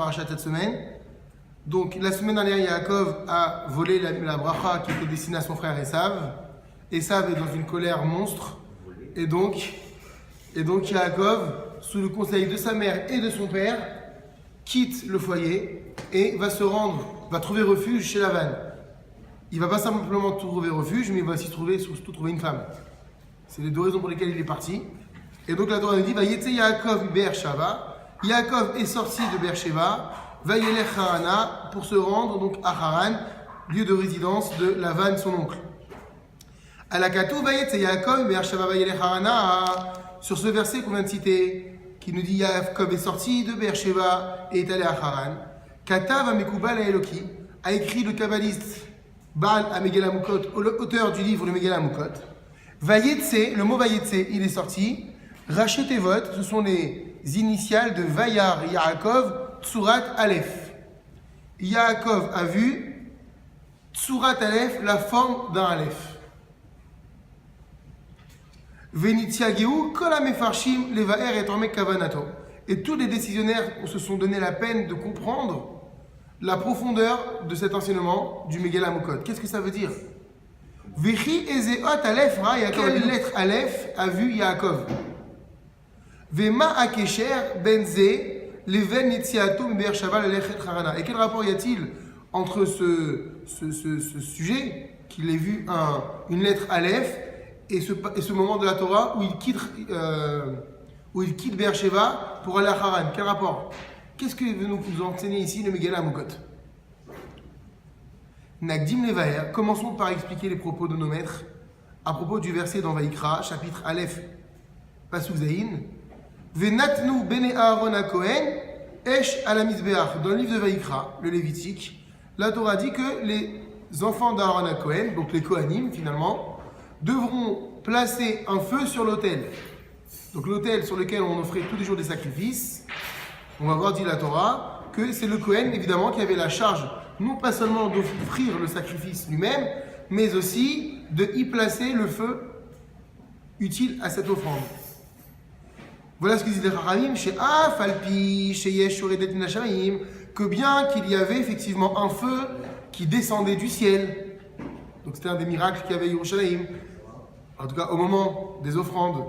paracha de cette semaine. Donc, la semaine dernière, Yaakov a volé la bracha qui était destinée à son frère Esav. Esav est dans une colère monstre. Et donc Yaakov, sous le conseil de sa mère et de son père, quitte le foyer et va trouver refuge chez Lavan. Il ne va pas simplement trouver refuge, mais il va aussi surtout trouver une femme. C'est les deux raisons pour lesquelles il est parti. Et donc la Torah nous dit, Vayetse Yaakov Beersheva. Yaakov est sorti de Beersheva, Vayelech Harana, pour se rendre donc à Haran, lieu de résidence de Lavan, son oncle. Alakatou Vayetse Yaakov Beersheva Vayelech Harana. Sur ce verset qu'on vient de citer, qui nous dit Yaakov est sorti de Beersheva et est allé à Haran. Katav Amekubal Eloki a écrit le kabbaliste Baal HaMegillah Amukot, auteur du livre le Megillah Amukot. Vayetse, le mot Vayetse, il est sorti. Rachetevot, ce sont les initiales de Vayar Yaakov Tsurat Aleph. Yaakov a vu Tsurat Aleph, la forme d'un Aleph. Venitiageu Kol HaMefarshim Levaer et Ormek Kavanato. Et tous les décisionnaires se sont donné la peine de comprendre la profondeur de cet enseignement du Megillah Amukot. Qu'est-ce que ça veut dire? Vechi Ezeot Aleph Ra Yaakov. Quelle lettre Aleph a vu Yaakov? Vema Akesher Benze Leven Nitziatum Beersheva Lelechet Harana. Et quel rapport y a-t-il entre ce sujet, qu'il ait vu une lettre Aleph, et ce moment de la Torah où il quitte Beersheva pour aller à Haran? Quel rapport? Qu'est-ce que veut nous enseigner ici le Megillah Amukot? Nagdim Levaer, commençons par expliquer les propos de nos maîtres à propos du verset dans Vaïkra, chapitre Aleph, Pasuk Zayin. Venatnu bene Aaron HaKohen, Esh ala Mizbeach. Dans le livre de Vaïkra, le Lévitique, la Torah dit que les enfants d'Aaron HaKohen, donc les Kohanim finalement, devront placer un feu sur l'autel. Donc l'autel sur lequel on offrait tous les jours des sacrifices. On va voir, dit la Torah, que c'est le Kohen évidemment qui avait la charge non pas seulement d'offrir le sacrifice lui-même, mais aussi de y placer le feu utile à cette offrande. Voilà ce que disent les Chachamim, chez Afalpi, chez Yesh Oredet Minashamayim, que bien qu'il y avait effectivement un feu qui descendait du ciel. Donc c'était un des miracles qu'il y avait à Yerushalayim, en tout cas au moment des offrandes.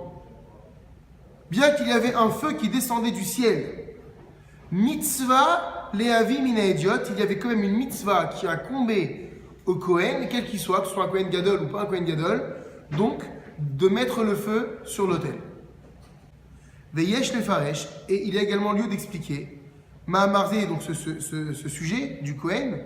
Bien qu'il y avait un feu qui descendait du ciel, mitzvah lehavi mina idiot, il y avait quand même une mitzvah qui a incombé au Kohen, quel qu'il soit, que ce soit un Kohen Gadol ou pas un Kohen Gadol, donc de mettre le feu sur l'autel. Veyesh lefaresh, et il y a également lieu d'expliquer, Mahamarze, donc ce sujet du Kohen,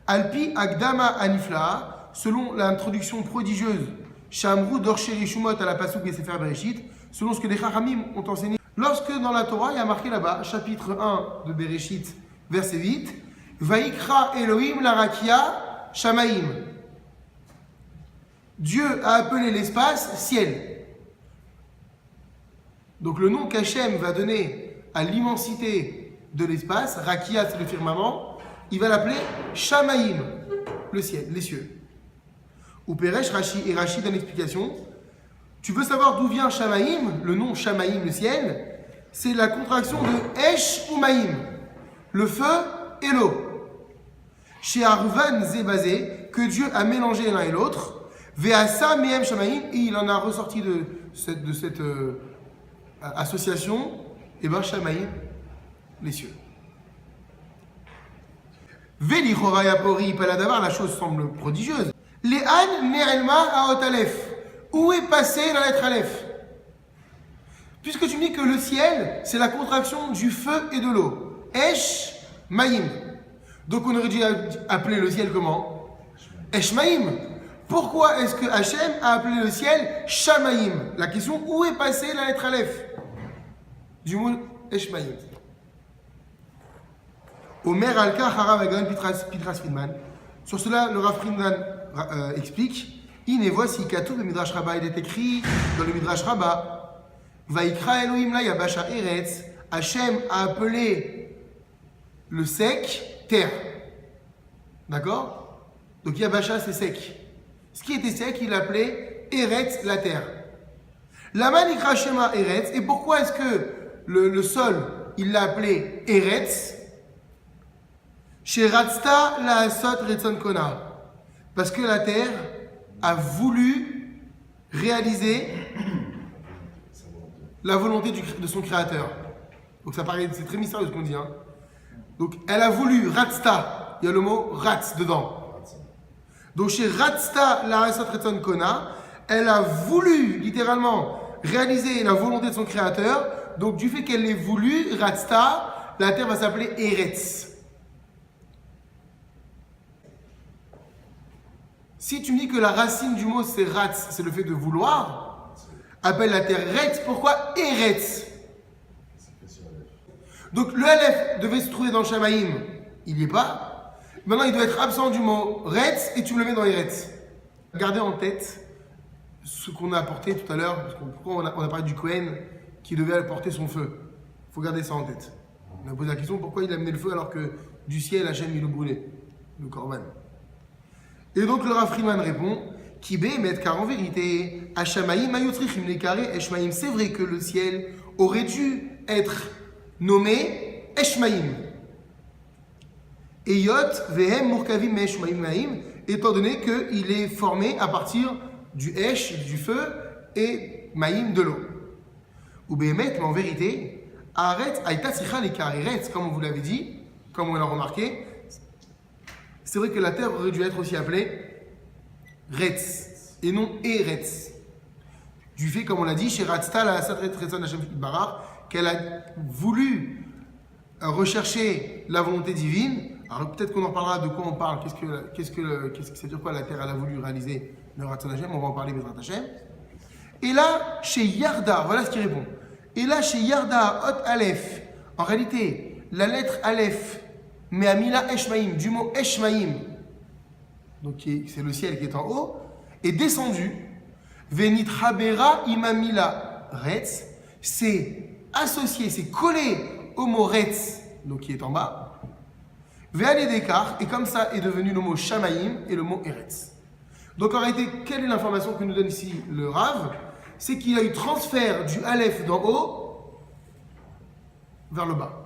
Alpi Agdama Anifla, selon l'introduction prodigieuse, Shamru Dorsheri Shumot à la Pasuk et Sefer Bereshit, selon ce que les Chachamim ont enseigné. Lorsque dans la Torah, il y a marqué là-bas, chapitre 1 de Bereshit, verset 8, Vaikra Elohim Larakia Shamaim. Dieu a appelé l'espace ciel. Donc le nom qu'Hachem va donner à l'immensité de l'espace, Rakia c'est le firmament, il va l'appeler Shamaim, le ciel, les cieux. Ou Peresh Rashi, et Rashi donne l'explication. Tu veux savoir d'où vient Shamaim, le nom Shamaim, le ciel? C'est la contraction de Esh ou Maïm, le feu et l'eau. Chez Arvan Zebazé, que Dieu a mélangé l'un et l'autre, Veasa Mehem Shamaim, et il en a ressorti de cette association, et ben Shamaim, les cieux. Veli Choraya Pori Paladavar, la chose semble prodigieuse. Le'an Ne'elma Aot Aleph. Où est passée la lettre Aleph? Puisque tu me dis que le ciel, c'est la contraction du feu et de l'eau. Esh Maïm. Donc on aurait dû appeler le ciel comment? Esh Maïm. Pourquoi est-ce que Hachem a appelé le ciel Shamaïm? La question, où est passée la lettre Aleph? Du mot Esh Maïm. Omer Alka Harav Agan Pitras Friedman. Sur cela, le Rav Friedman explique. Et voici Katou le Midrash Rabbah, il est écrit dans le Midrash Rabbah, Vaikra Elohim la Yabasha Eretz, Hachem a appelé le sec terre. D'accord? Donc Yabasha c'est sec. Ce qui était sec, il l'appelait Eretz, la terre. Lama Nikra Shema Eretz, et pourquoi est-ce que le sol, il l'a appelé Eretz? Chez Ratzta la Asot Retzon Kona. Parce que la terre a voulu réaliser la volonté de son créateur. Donc ça paraît, c'est très mystérieux ce qu'on dit. Hein. Donc elle a voulu, Ratzta, il y a le mot Ratz dedans. Donc chez Ratzta la Asot Retzon Kona, elle a voulu littéralement réaliser la volonté de son créateur. Donc du fait qu'elle l'ait voulu, Ratzta, la terre va s'appeler Eretz. Si tu me dis que la racine du mot c'est Ratz, c'est le fait de vouloir, appelle la terre Retz, pourquoi Eretz? Donc le Aleph devait se trouver dans le Shamaïm, il n'y est pas. Maintenant il doit être absent du mot Retz et tu me le mets dans Eretz. Gardez en tête ce qu'on a apporté tout à l'heure, parce que pourquoi on a parlé du Kohen qui devait apporter son feu. Il faut garder ça en tête. On a posé la question pourquoi il a amené le feu alors que du ciel Hachem il le brûlait, le Korban. Et donc le Rav Friedman répond Kibé met car en vérité, Hashamaïm ayutrichim lekare Eshmaïm. C'est vrai que le ciel aurait dû être nommé Eshmaïm. Et Yot vehem murkavim Eshmaïm, étant donné qu'il est formé à partir du Esh, du feu, et Maïm, de l'eau. Ou Behemet, mais en vérité, Aretz aïta tzricha lekare Retz, comme on vous l'avait dit, comme on l'a remarqué. C'est vrai que la terre aurait dû être aussi appelée Retz et non Eretz. Du fait, comme on l'a dit, chez Ratzta, la Asat Retzon Hashem Barach, qu'elle a voulu rechercher la volonté divine. Alors peut-être qu'on en parlera de quoi on parle, qu'est-ce que ça veut dire quoi la terre elle a voulu réaliser le Ratzon Hashem, on va en parler Bezrat Hashem. Et là, chez Yarda, voilà ce qu'il répond. Et là, chez Yarda, Hot Aleph, en réalité, la lettre Aleph, mais Amila Eshmaïm, du mot Eshmaïm, donc c'est le ciel qui est en haut, est descendu. Venit Habera Imamila Retz, c'est associé, c'est collé au mot Retz, donc qui est en bas. Ve'ale Dekar, et comme ça est devenu le mot Shamaïm et le mot Eretz. Donc en réalité, quelle est l'information que nous donne ici le Rav? C'est qu'il y a eu transfert du Aleph d'en haut vers le bas.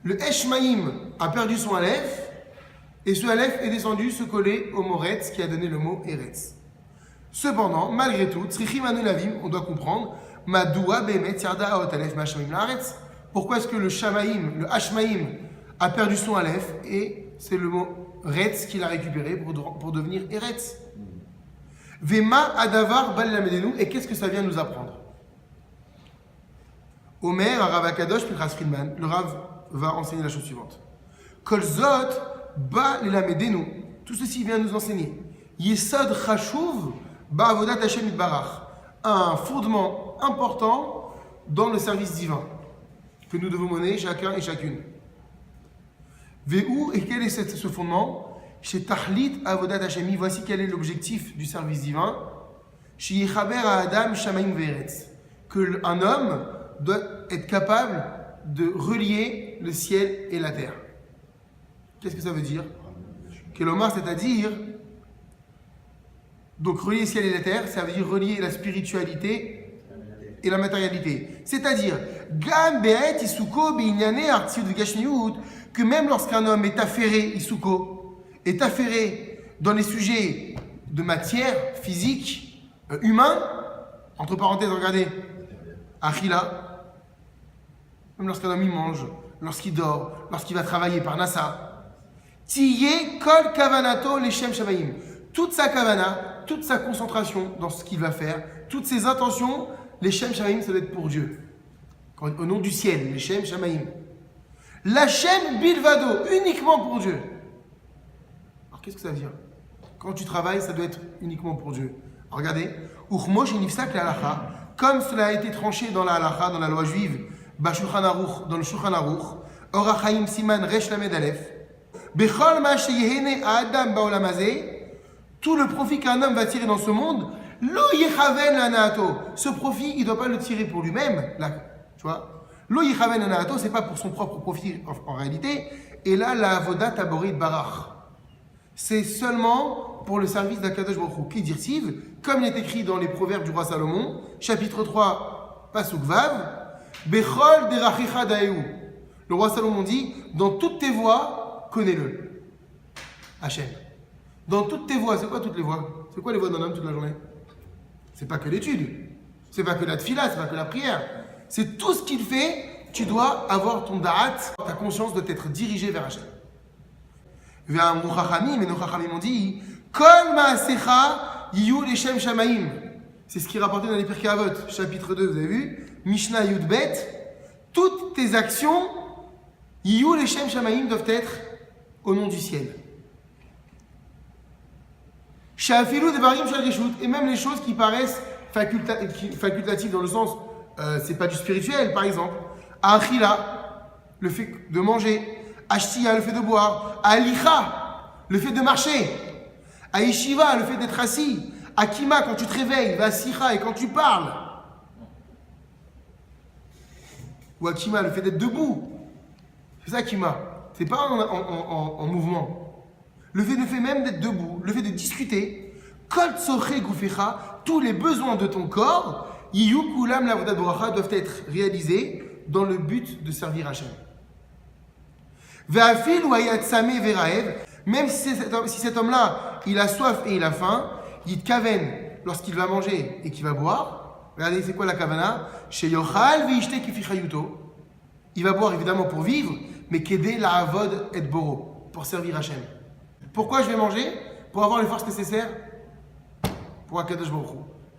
Le Eshmaïm a perdu son Aleph, et ce Aleph est descendu se coller au mot Retz qui a donné le mot Eretz. Cependant, malgré tout, Tzrichim Anu Lavim, on doit comprendre, Madoua Bemet Yarda Aot Aleph Mashmaïm Laaretz. Pourquoi est-ce que le Shamaïm, le Hashmaïm, a perdu son Aleph, et c'est le mot Retz qu'il a récupéré pour devenir Eretz. Vema Adavar Bal Lamedenu, et qu'est-ce que ça vient nous apprendre? Omer, Rav Akadosh, puis Rav Friedman, le Rav va enseigner la chose suivante. Kol Zot Ba Lamedenu, tout ceci vient nous enseigner. Yesod Chashuv Ba Avodat Hashem Itbarach, un fondement important dans le service divin que nous devons mener chacun et chacune. Ve'u, et quel est ce fondement? Chez Tahlit Avodat Hashemi, voici quel est l'objectif du service divin. Chez Yechaber Adam Shamaim Ve'eretz, qu'un homme doit être capable de relier le ciel et la terre. Qu'est-ce que ça veut dire? Kelomar, c'est-à-dire, donc relier le ciel et la terre, ça veut dire relier la spiritualité et la matérialité. C'est-à-dire, Gam Be'et Isuko B'inyane Artiud V'Gashmiut, que même lorsqu'un homme est affairé, Isuko, est affairé dans les sujets de matière, physique, humain, entre parenthèses, regardez, Achila, même lorsqu'un homme il mange, lorsqu'il dort, lorsqu'il va travailler par Nassa, Tiye Kol Kavanato Leshem Shamaim, toute sa kavana, toute sa concentration dans ce qu'il va faire, toutes ses intentions, Leshem Shamaim, ça doit être pour Dieu. Au nom du ciel, Leshem Shamaim. L'Hachem Bilvado, uniquement pour Dieu. Alors qu'est-ce que ça veut dire? Quand tu travailles, ça doit être uniquement pour Dieu. Alors, regardez, Uchmosh Nifsak la halacha, comme cela a été tranché dans la halacha, dans la loi juive, Bashulchan Aruch, dans le Shulchan Aruch, Orachaim Siman Resh Lamed Aleph, Bechol Ma Sheyehene Adam Baolam Hazeh, tout le profit qu'un homme va tirer dans ce monde, Lo Yechaven Lanaato, ce profit, il ne doit pas le tirer pour lui-même, là, tu vois. Lo Yechaven Lanaato, ce n'est pas pour son propre profit en réalité, et là, la Avodat Taborit Barach. C'est seulement pour le service d'Akadosh Baruch Hu, qui dirsiv, comme il est écrit dans les proverbes du roi Salomon, chapitre 3, Pasuk Vav, Bechol Derachicha Daeu. Le roi Salomon dit, dans toutes tes voies, connais-le. Hachem. Dans toutes tes voies, c'est quoi toutes les voies? C'est quoi les voies d'un homme toute la journée? C'est pas que l'étude, c'est pas que la tfila, c'est pas que la prière. C'est tout ce qu'il fait, tu dois avoir ton da'at, ta conscience doit être dirigée vers Hachem. Vers nos chachamim, et nos chachamim ont dit Kol ma'asecha yiyu leshem shamaim. C'est ce qui est rapporté dans les Pirkei Avot, chapitre 2, vous avez vu Mishnah Yud Bet. Toutes tes actions, yiyu leshem shamaim, doivent être au nom du ciel. Shafilu devarim shel rishut, et même les choses qui paraissent facultatives dans le sens, c'est pas du spirituel, par exemple. Achila, le fait de manger. Ashtiya, le fait de boire. Alicha, le fait de marcher. Aishiva, le fait d'être assis. Akima, quand tu te réveilles. Vasicha, et quand tu parles. Ou Akima, le fait d'être debout. C'est ça, Akima. C'est pas en mouvement. Le fait même d'être debout, le fait de discuter. Kol tsoche gufecha, tous les besoins de ton corps, yiyu kulam l'avodat bracha, doivent être réalisés dans le but de servir Hachem. Ve'afil ou ayatsame veraev, même si cet homme-là, il a soif et il a faim, il kaven lorsqu'il va manger et qu'il va boire. Regardez, c'est quoi la kavana? Chez Yochal ve'ishte kifi chayuto. Il va boire évidemment pour vivre, mais kede la avod et boro, pour servir Hachem. Pourquoi je vais manger? Pour avoir les forces nécessaires pour Akadosh Baruch Hu,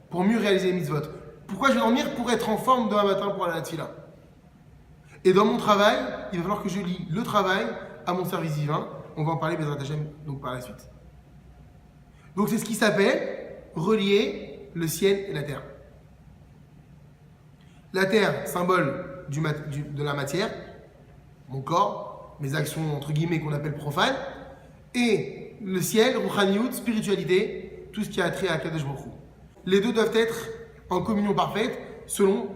pour mieux réaliser les mitzvot. Pourquoi je vais dormir? Pour être en forme demain matin pour aller à la tefila. Et dans mon travail, il va falloir que je lie le travail à mon service divin. On va en parler Bezrat Hashem donc par la suite. Donc c'est ce qui s'appelle relier le ciel et la terre. La terre, symbole de la matière, mon corps, mes actions entre guillemets qu'on appelle profanes, et le ciel, Ruchaniyut, spiritualité, tout ce qui a trait à Kadosh Baruch Hu. Les deux doivent être en communion parfaite selon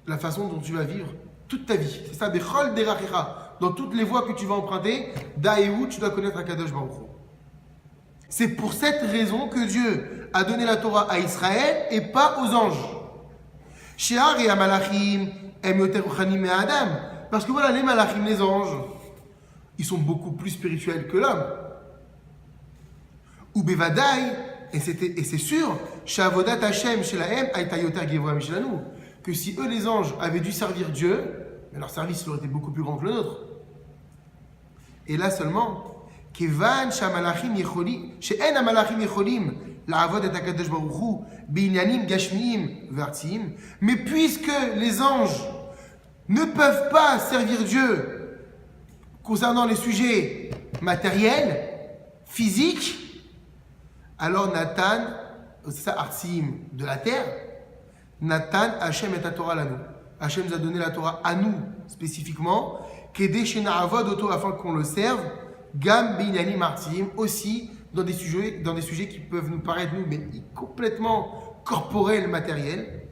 la façon dont tu vas vivre toute ta vie. C'est ça, Bechol Derachecha. Dans toutes les voies que tu vas emprunter, Daéou, tu dois connaître Kadosh Baruch Hu. C'est pour cette raison que Dieu a donné la Torah à Israël et pas aux anges. She'ar et Amalachim, Emoter Ruchanim et Adam. Parce que voilà, les Malachim, les anges, ils sont beaucoup plus spirituels que l'homme. Ou Bevadaï, et c'est sûr, Shavodat Hashem Shelahem Aitayoter Gevoa Mishlanu, que si eux les anges avaient dû servir Dieu, mais leur service aurait été beaucoup plus grand que le nôtre. Et là seulement, Kevan Shamalachim Yecholim, She'en Amalachim Yecholim, La'avod et Akadosh Baruch Hu, Binyanim Gashmiim Vertim, mais puisque les anges ne peuvent pas servir Dieu concernant les sujets matériels, physiques, alors Nathan, c'est ça, Artsim de la terre, Nathan, Hachem et la Torah à nous. Hachem nous a donné la Torah à nous, spécifiquement, Kedé Shena Avod Oto, afin qu'on le serve, Gam Binyanim Artsim, aussi dans des sujets qui peuvent nous paraître, nous, mais complètement corporels, matériels,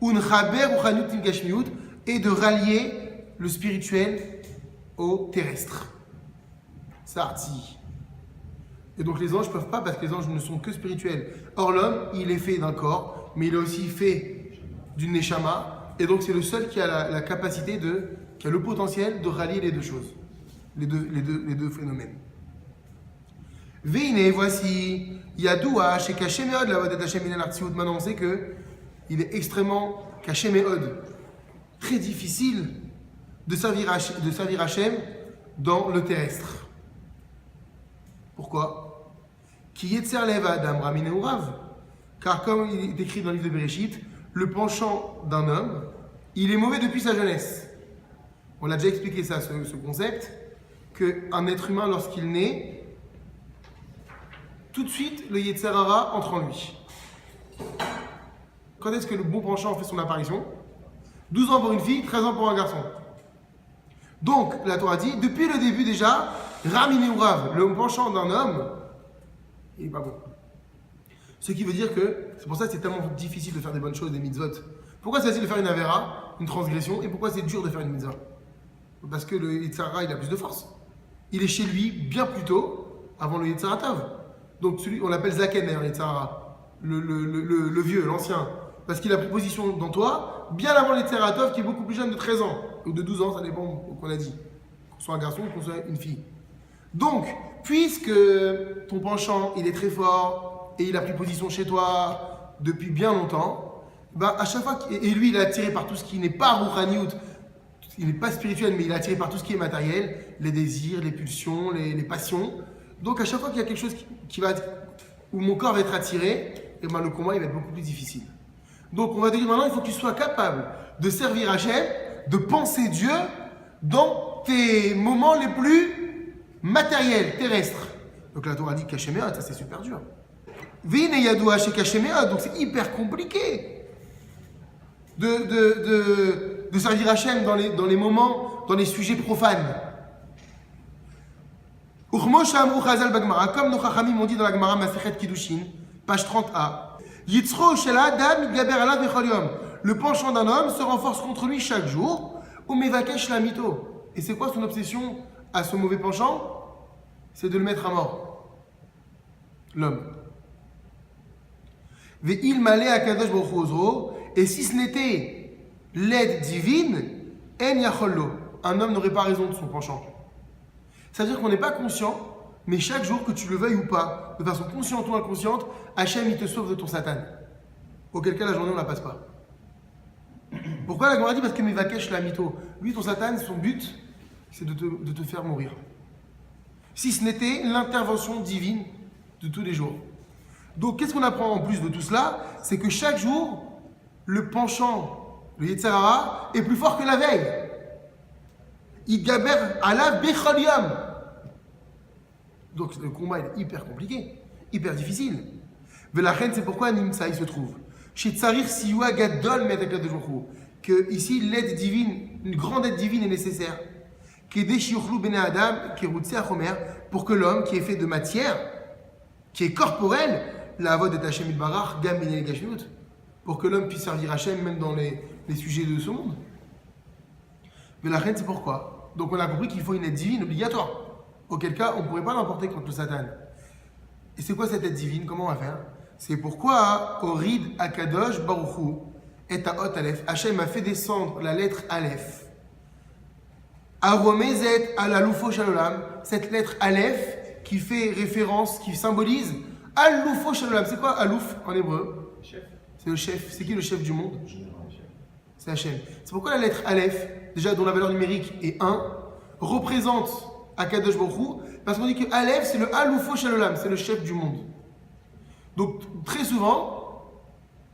Unchaber Uchanutim Gashmiut, et de rallier le spirituel au terrestre. C'est Arti. Et donc les anges ne peuvent pas parce que les anges ne sont que spirituels. Or l'homme, il est fait d'un corps, mais il est aussi fait d'une neshama. Et donc c'est le seul qui a la capacité qui a le potentiel de rallier les deux choses, les deux phénomènes. Veine, voici, Yadoua, chez Kaché Meod, la voix d'Hachem Inel Artsiout. Maintenant on sait qu'il est extrêmement Kaché Meod, très difficile de servir Hachem dans le terrestre. Pourquoi? Car comme il est écrit dans le livre de Bereshit, le penchant d'un homme, il est mauvais depuis sa jeunesse. On a déjà expliqué ça, ce concept, qu'un être humain, lorsqu'il naît, tout de suite, le Yetzer Hara entre en lui. Quand est-ce que le bon penchant fait son apparition? 12 ans pour une fille, 13 ans pour un garçon. Donc, la Torah dit, depuis le début déjà, Rami Neurav, le penchant d'un homme, il n'est pas bon. Ce qui veut dire que, c'est pour ça que c'est tellement difficile de faire des bonnes choses, des mitzvot. Pourquoi c'est facile de faire une avera, une transgression, et pourquoi c'est dur de faire une mitzvah? Parce que le Yetzer Hara, il a plus de force. Il est chez lui bien plus tôt, avant le Yetzer Hara Tov. Donc on l'appelle Zaken d'ailleurs, le Yetzer Hara, le vieux, l'ancien. Parce qu'il a pris position dans toi, bien avant le Yetzer Hara Tov, qui est beaucoup plus jeune de 13 ans, ou de 12 ans, ça dépend qu'on a dit. Qu'on soit un garçon ou qu'on soit une fille. Donc, puisque ton penchant, il est très fort et il a pris position chez toi depuis bien longtemps, bah à chaque fois, et lui, il est attiré par tout ce qui n'est pas rouhaniout, il n'est pas spirituel, mais il est attiré par tout ce qui est matériel, les désirs, les pulsions, les passions. Donc, à chaque fois qu'il y a quelque chose où mon corps va être attiré, et ben, le combat il va être beaucoup plus difficile. Donc, on va dire maintenant, il faut que tu sois capable de servir Hachem, de penser Dieu dans tes moments les plus matériels, terrestres. Donc, la Torah dit Kasheméot, ça c'est super dur. Vine Yadoua chez Kasheméot, donc c'est hyper compliqué de servir Hachem dans les moments, dans les sujets profanes. Comme nos Chachamim m'ont dit dans la Gemara Masechet Kiddushin, page 30a, le penchant d'un homme se renforce contre lui chaque jour. Et c'est quoi son obsession à ce mauvais penchant? C'est de le mettre à mort. L'homme. Et si ce n'était l'aide divine, un homme n'aurait pas raison de son penchant. C'est-à-dire qu'on n'est pas conscient, mais chaque jour, que tu le veuilles ou pas, de façon consciente ou inconsciente, Hachem, il te sauve de ton Satan. Auquel cas, la journée, on ne la passe pas. Pourquoi la Gemara dit? Parce que Mivakesh la mytho. Lui, ton Satan, son but, c'est de te faire mourir. Si ce n'était l'intervention divine de tous les jours. Donc, qu'est-ce qu'on apprend en plus de tout cela? C'est que chaque jour, le penchant, le Yetzer Hara, est plus fort que la veille. Idgaber ala bechol yom. Donc le combat est hyper compliqué, hyper difficile. Mais la reine, c'est pourquoi Nimsa il se trouve. Chez Tsarir Siwa Gadol Medakadosh Baruch Hu, que ici l'aide divine, une grande aide divine est nécessaire. Kedei shiuchlu bnei Adam kerutze achomer, pour que l'homme qui est fait de matière, qui est corporel, la avod et Hashem Barach gam bnei gashmiut, pour que l'homme puisse servir Hashem même dans les sujets de ce monde. Mais la reine, c'est pourquoi. Donc on a compris qu'il faut une aide divine obligatoire. Auquel cas, on ne pourrait pas l'emporter contre le Satan. Et c'est quoi cette aide divine? Comment on va faire? C'est pourquoi Orid Akadosh Baruchu et à Hot Aleph, Hachem a fait descendre la lettre Aleph. Aromezet al-Aloufo Shalolam, cette lettre Aleph qui fait référence, qui symbolise Al-Loufo Shalolam. C'est quoi Alouf en hébreu? Chef. C'est le chef. C'est qui le chef du monde? C'est Hachem. C'est pourquoi la lettre Aleph, déjà dont la valeur numérique est 1, représente Akadosh Baruch Hu, parce qu'on dit que Aleph, c'est le Aloufo Shalolam, c'est le chef du monde. Donc, très souvent,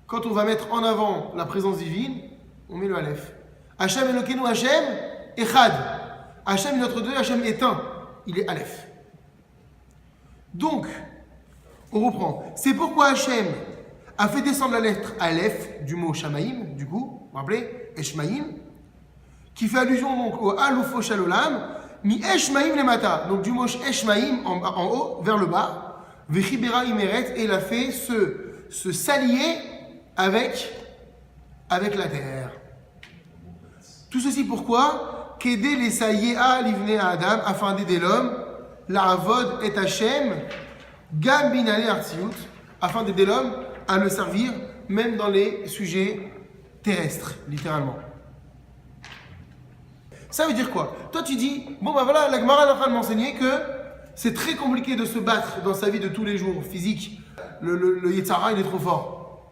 quand on va mettre en avant la présence divine, on met le Aleph. Hachem Elokeinu, Hachem Echad. Hachem est notre Dieu, Hachem est un. Il est Aleph. Donc, on reprend. C'est pourquoi Hachem a fait descendre la lettre Aleph du mot Shamaïm, du coup, vous vous rappelez, Eshmaïm, qui fait allusion donc au Aloufo Shalolam, mi Eshmaïm le mata, donc du mot Eshmaïm en haut vers le bas, Vechibera Imeret, et il a fait se s'allier avec la terre. Tout ceci pourquoi? Qu'aider les Sayéa livne à Adam, afin d'aider l'homme, la Avod et Hachem, Gam binale artiout, afin d'aider l'homme à le servir, même dans les sujets terrestres, littéralement. Ça veut dire quoi? Toi tu dis, bon ben voilà, la Gemara est en train de m'enseigner que c'est très compliqué de se battre dans sa vie de tous les jours, physique. Le Yetzer Hara, il est trop fort.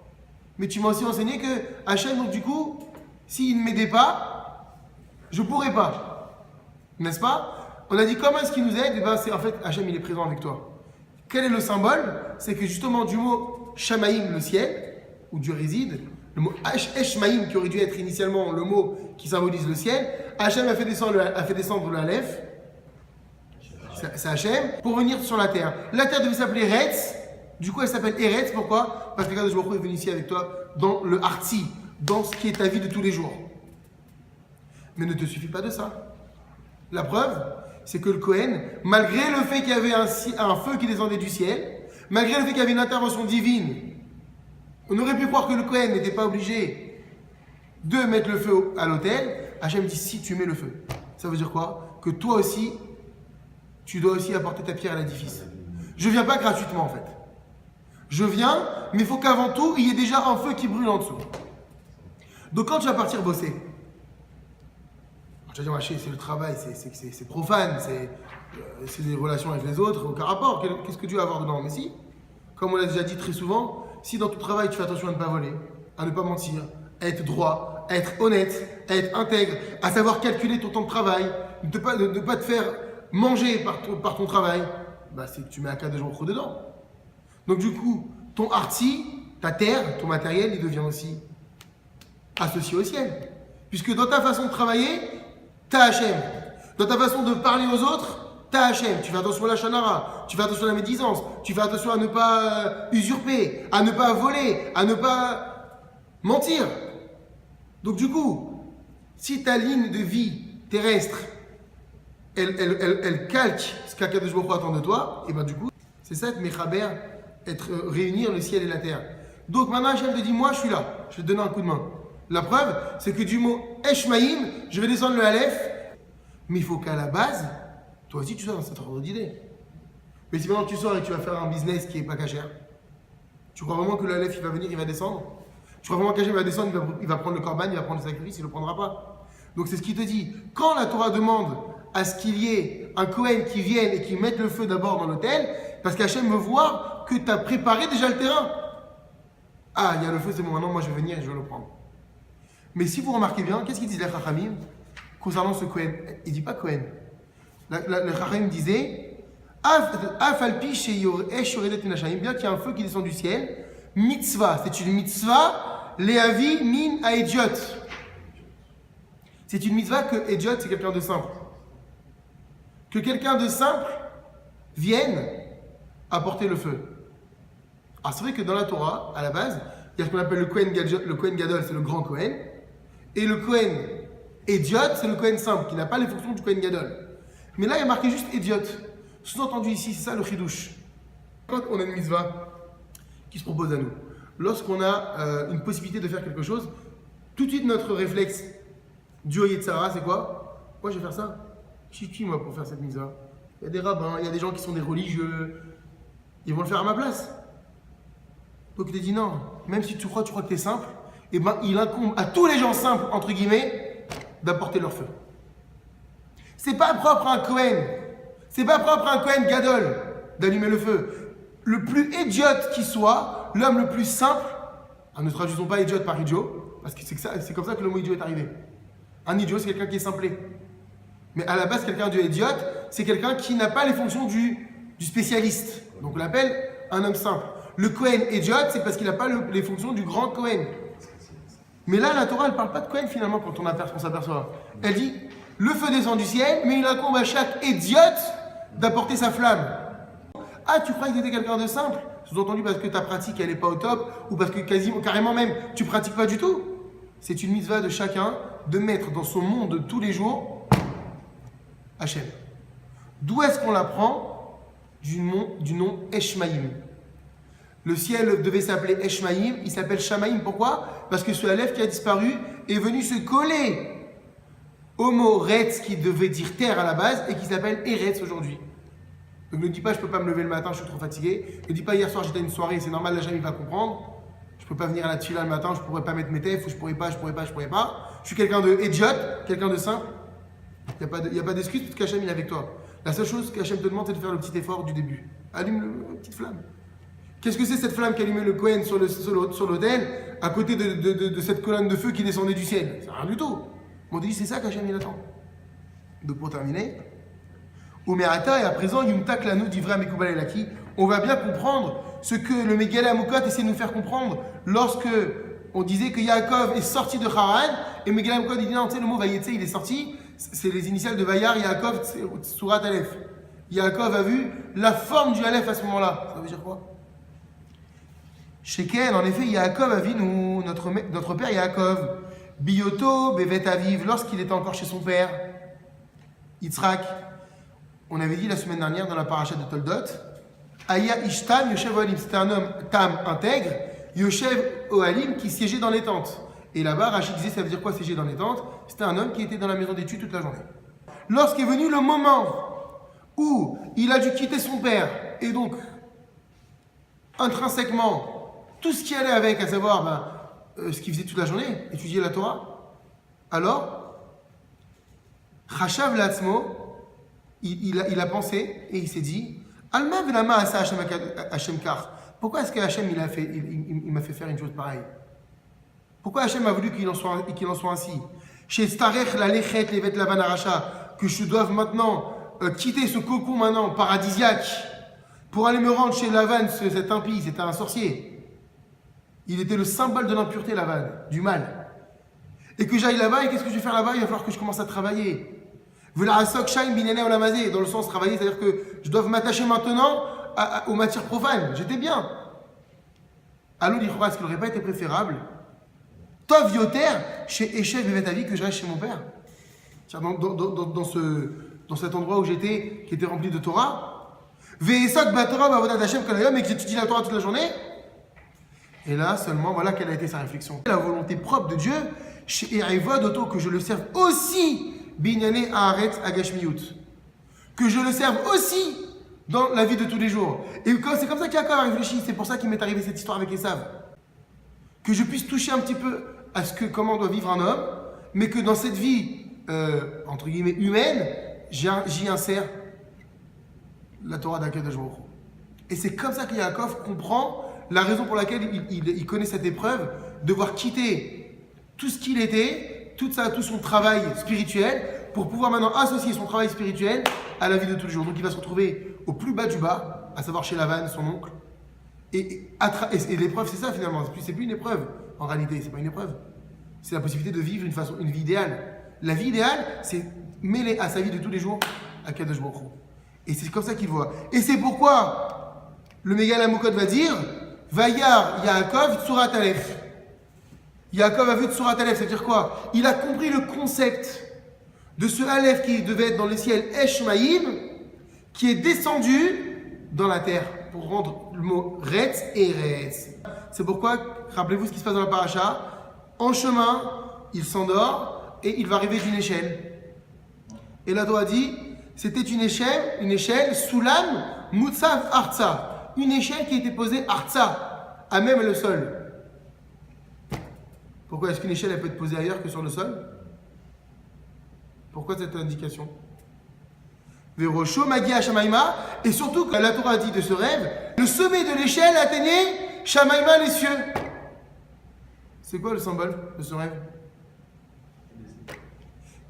Mais tu m'as aussi enseigné que Hachem, donc du coup, s'il ne m'aidait pas, je ne pourrais pas. N'est-ce pas? On a dit comment est-ce qu'il nous aide? Et ben c'est en fait, Hachem, il est présent avec toi. Quel est le symbole? C'est que justement du mot Shamaïm, le ciel, où Dieu réside, le mot Eshmaïm, qui aurait dû être initialement le mot qui symbolise le ciel, Hachem a fait descendre le Aleph, c'est Hachem, pour venir sur la terre. La terre devait s'appeler Retz, du coup elle s'appelle Eretz, pourquoi? Parce que Kadosh Baruch Hu est venu ici avec toi dans le Artsi, dans ce qui est ta vie de tous les jours. Mais ne te suffit pas de ça. La preuve, c'est que le Kohen, malgré le fait qu'il y avait un feu qui descendait du ciel, malgré le fait qu'il y avait une intervention divine, on aurait pu croire que le Kohen n'était pas obligé de mettre le feu à l'autel. Hachem dit si tu mets le feu. Ça veut dire quoi? Que toi aussi, tu dois aussi apporter ta pierre à l'édifice. Je ne viens pas gratuitement en fait. Je viens, mais il faut qu'avant tout, il y ait déjà un feu qui brûle en dessous. Donc quand tu vas partir bosser, Tu vas dire, Haché, c'est le travail, c'est profane, c'est des relations avec les autres, aucun rapport. Qu'est-ce que Dieu va avoir dedans? Mais si, comme on l'a déjà dit très souvent, si dans ton travail tu fais attention à ne pas voler, à ne pas mentir, à être droit, à être honnête, à être intègre, à savoir calculer ton temps de travail, ne pas te faire manger par ton travail, bah c'est que tu mets un cas de jours dedans. Donc du coup, ton arti, ta terre, ton matériel, il devient aussi associé au ciel. Puisque dans ta façon de travailler, t'as Hachem. Dans ta façon de parler aux autres, t'as Hachem. Tu fais attention à la chanara, tu fais attention à la médisance, tu fais attention à ne pas usurper, à ne pas voler, à ne pas mentir. Donc du coup, si ta ligne de vie terrestre, elle calque ce qu'Akadosh Baruch Hu attend de toi, et bien du coup, c'est ça être mechaber, réunir le ciel et la terre. Donc maintenant Hachem te dit, moi je suis là, je vais te donner un coup de main. La preuve, c'est que du mot Eshmaïm, je vais descendre le Aleph, mais il faut qu'à la base, toi aussi tu sois dans cet ordre d'idée. Mais si maintenant tu sors et tu vas faire un business qui n'est pas cachère, tu crois vraiment que le Aleph il va venir, il va descendre? Tu crois vraiment qu'Hachem va descendre, il va prendre le korban, il va prendre le sacrifice, il ne le prendra pas? Donc c'est ce qu'il te dit. Quand la Torah demande à ce qu'il y ait un Kohen qui vienne et qui mette le feu d'abord dans l'autel, parce qu'Hachem veut voir que tu as préparé déjà le terrain. Ah, il y a le feu, c'est bon, maintenant moi je vais venir et je vais le prendre. Mais si vous remarquez bien, qu'est-ce qu'ils disent les Chachamim concernant ce Kohen? Il ne dit pas Kohen. Les Chachamim disaient Afalpi sheyoredet minashaim, bien qu'il y a un feu qui descend du ciel, mitzvah, c'est une mitzvah, leavi min haediot. C'est une mitzvah que Ediot, c'est quelqu'un de simple. Que quelqu'un de simple vienne apporter le feu. Alors c'est vrai que dans la Torah, à la base, il y a ce qu'on appelle le Kohen Gadol, c'est le grand Kohen. Et le Kohen Ediot, c'est le Kohen simple, qui n'a pas les fonctions du Kohen Gadol. Mais là, il y a marqué juste Ediot. Sous-entendu ici, c'est ça le chidouche. Quand on a une mitzvah qui se propose à nous, lorsqu'on a une possibilité de faire quelque chose, tout de suite notre réflexe du Yetzara, c'est quoi? Moi, je vais faire ça. Je suis qui, moi, pour faire cette mitzvah? Il y a des rabbins, il y a des gens qui sont des religieux. Ils vont le faire à ma place. Donc il te dit non, même si tu crois que tu es simple, eh ben, il incombe à tous les gens simples, entre guillemets, d'apporter leur feu. C'est pas propre à un Kohen, c'est pas propre à un Kohen Gadol d'allumer le feu. Le plus idiote qui soit, l'homme le plus simple, ne traduisons pas idiot par idiot, parce que c'est comme ça que le mot idiot est arrivé. Un idiot, c'est quelqu'un qui est simplé. Mais à la base, quelqu'un d'idiot, c'est quelqu'un qui n'a pas les fonctions du spécialiste. Donc on l'appelle un homme simple. Le Kohen idiot, c'est parce qu'il n'a pas les fonctions du grand Kohen. Mais là, la Torah, elle ne parle pas de Kohen finalement quand on s'aperçoit. Elle dit, le feu descend du ciel, mais il incombe à chaque idiote d'apporter sa flamme. Ah, tu crois que tu étais quelqu'un de simple? Sous-entendu parce que ta pratique, elle n'est pas au top, ou parce que carrément même, tu ne pratiques pas du tout. C'est une mitzvah de chacun de mettre dans son monde de tous les jours Hachem. D'où est-ce qu'on l'apprend? Du nom Eshmaïm. Le ciel devait s'appeler Eshmaïm, il s'appelle Shamaïm. Pourquoi? Parce que ce Aleph qui a disparu est venu se coller au mot Retz qui devait dire terre à la base et qui s'appelle Eretz aujourd'hui. Donc ne dis pas je peux pas me lever le matin, je suis trop fatigué. Ne dis pas hier soir j'étais à une soirée, c'est normal, la Hachem il va comprendre. Je peux pas venir à la tefila le matin, je pourrais pas mettre mes tefs, ou je pourrais pas. Je suis quelqu'un de idiot, quelqu'un de simple. Il n'y a pas d'excuse parce qu'Hachem il est avec toi. La seule chose qu'Hachem te demande c'est de faire le petit effort du début. Allume la petite flamme. Qu'est-ce que c'est cette flamme qui allumait le Kohen sur l'autel à côté de cette colonne de feu qui descendait du ciel? C'est rien du tout. On dit c'est ça qu'Hachem il attend. Donc pour terminer, Umeata et à présent Yumtak Lanu d'Ivra Mekubal Elaki, on va bien comprendre ce que le Megillah Amukot essaie de nous faire comprendre lorsque on disait que Yaakov est sorti de Haran et Megillah Amukot dit non, tu sais le mot Vayetse il est sorti, c'est les initiales de Vayar Yaakov Surat Aleph. Yaakov a vu la forme du Aleph à ce moment-là. Ça veut dire quoi? Sheken, en effet, Yaakov a vu notre père Yaakov, Bioto, Bevet Aviv, lorsqu'il était encore chez son père, Yitzhak. On avait dit la semaine dernière dans la paracha de Toldot, Aya Ishtam Yoshev Ohalim, c'était un homme tam intègre, Yoshev Ohalim qui siégeait dans les tentes. Et là-bas, Rachid disait, ça veut dire quoi siéger dans les tentes? C'était un homme qui était dans la maison d'études toute la journée. Lorsqu'est venu le moment où il a dû quitter son père, et donc, intrinsèquement, tout ce qui allait avec, à savoir ce qu'il faisait toute la journée, étudier la Torah, alors, Chachav Latzmo, il a pensé et il s'est dit Alma velama asa Hashem kar. Pourquoi est-ce que Hashem il m'a fait faire une chose pareille? Pourquoi Hashem a voulu qu'il en soit ainsi? Chez Starech la lechet levet lavan aracha, que je doive maintenant quitter ce cocon maintenant paradisiaque pour aller me rendre chez Lavan, cet impie, c'était un sorcier. Il était le symbole de l'impureté, Lavan, du mal. Et que j'aille là-bas, et qu'est-ce que je vais faire là-bas? Il va falloir que je commence à travailler. Dans le sens travailler, c'est-à-dire que je dois m'attacher maintenant aux matières profanes. J'étais bien. Alors, est-ce qu'il n'aurait pas été préférable, Tov Yoter, chez Eshev et Vetavi, que je reste chez mon père? Dans cet endroit où j'étais, qui était rempli de Torah, Ve'esok Batorah Bavodat Hashem Kalayom, et que j'étudie la Torah toute la journée. Et là, seulement, voilà quelle a été sa réflexion. La volonté propre de Dieu, chez Erevod, autant que je le serve aussi, Binyane Haaretz Agashmiyut. Que je le serve aussi dans la vie de tous les jours. Et c'est comme ça qu'Yaakov a réfléchi, c'est pour ça qu'il m'est arrivé cette histoire avec Esav. Que je puisse toucher un petit peu à comment doit vivre un homme, mais que dans cette vie, entre guillemets, humaine, j'y insère la Torah d'Akadosh Baruch Hu. Et c'est comme ça que Yaakov comprend la raison pour laquelle il connaît cette épreuve, devoir quitter tout ce qu'il était, tout son travail spirituel, pour pouvoir maintenant associer son travail spirituel à la vie de tous les jours. Donc il va se retrouver au plus bas du bas, à savoir chez Lavan, son oncle. Et l'épreuve, c'est ça finalement. C'est plus une épreuve, en réalité, c'est pas une épreuve. C'est la possibilité de vivre une vie idéale. La vie idéale, c'est mêler à sa vie de tous les jours à Kadosh Baruch Hu. Et c'est comme ça qu'il voit. Et c'est pourquoi le Megal Amukot va dire Vayar Yaakov Tsurat Aleph. Yaakov a vu Tsurat Aleph, ça veut dire quoi? Il a compris le concept de ce Aleph qui devait être dans le ciel, Eshmaïm, qui est descendu dans la terre pour rendre le mot Retz et Retz. C'est pourquoi, rappelez-vous ce qui se passe dans la paracha, en chemin, il s'endort et il va arriver d'une échelle. Et la Torah dit, c'était une échelle, Soulam Mutsav Artsa, une échelle qui était posée Artsa, à même le sol. Pourquoi est-ce qu'une échelle elle peut être posée ailleurs que sur le sol? Pourquoi cette indication? Verosho Magia Shamaïma, et surtout que la Torah dit de ce rêve, le sommet de l'échelle atteignait Shamaïma, les cieux. C'est quoi le symbole de ce rêve?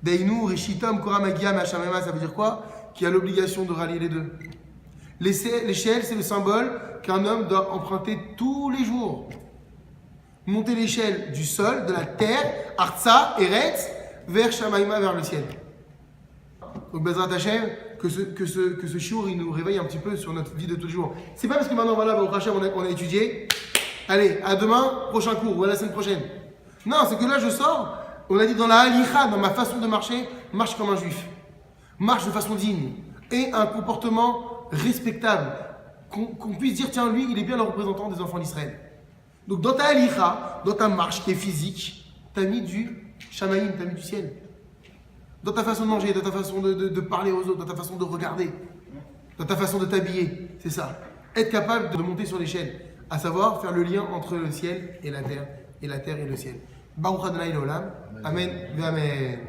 Deinu Rishitom Kora Magia Shamaïma, ça veut dire quoi? Qui a l'obligation de rallier les deux. L'échelle, c'est le symbole qu'un homme doit emprunter tous les jours. Monter l'échelle du sol, de la terre, Artsa, Eretz, vers Shamaïma, vers le ciel. Donc Bezrat Hashem, que ce shiur, il nous réveille un petit peu sur notre vie de tous les jours. C'est pas parce que maintenant, voilà, au Hashem, on a étudié, allez, à demain, prochain cours, ou à la semaine prochaine. Non, c'est que là, je sors, on a dit dans la halicha, dans ma façon de marcher, marche comme un juif. Marche de façon digne. Et un comportement respectable. Qu'on puisse dire, tiens, lui, il est bien le représentant des enfants d'Israël. Donc dans ta halicha, dans ta marche qui est physique, tu as mis du shamaïm, tu as mis du ciel. Dans ta façon de manger, dans ta façon de parler aux autres, dans ta façon de regarder, dans ta façon de t'habiller, c'est ça. Être capable de monter sur l'échelle, à savoir faire le lien entre le ciel et la terre et le ciel. Baruch Adonai Leolam. Amen. Amen.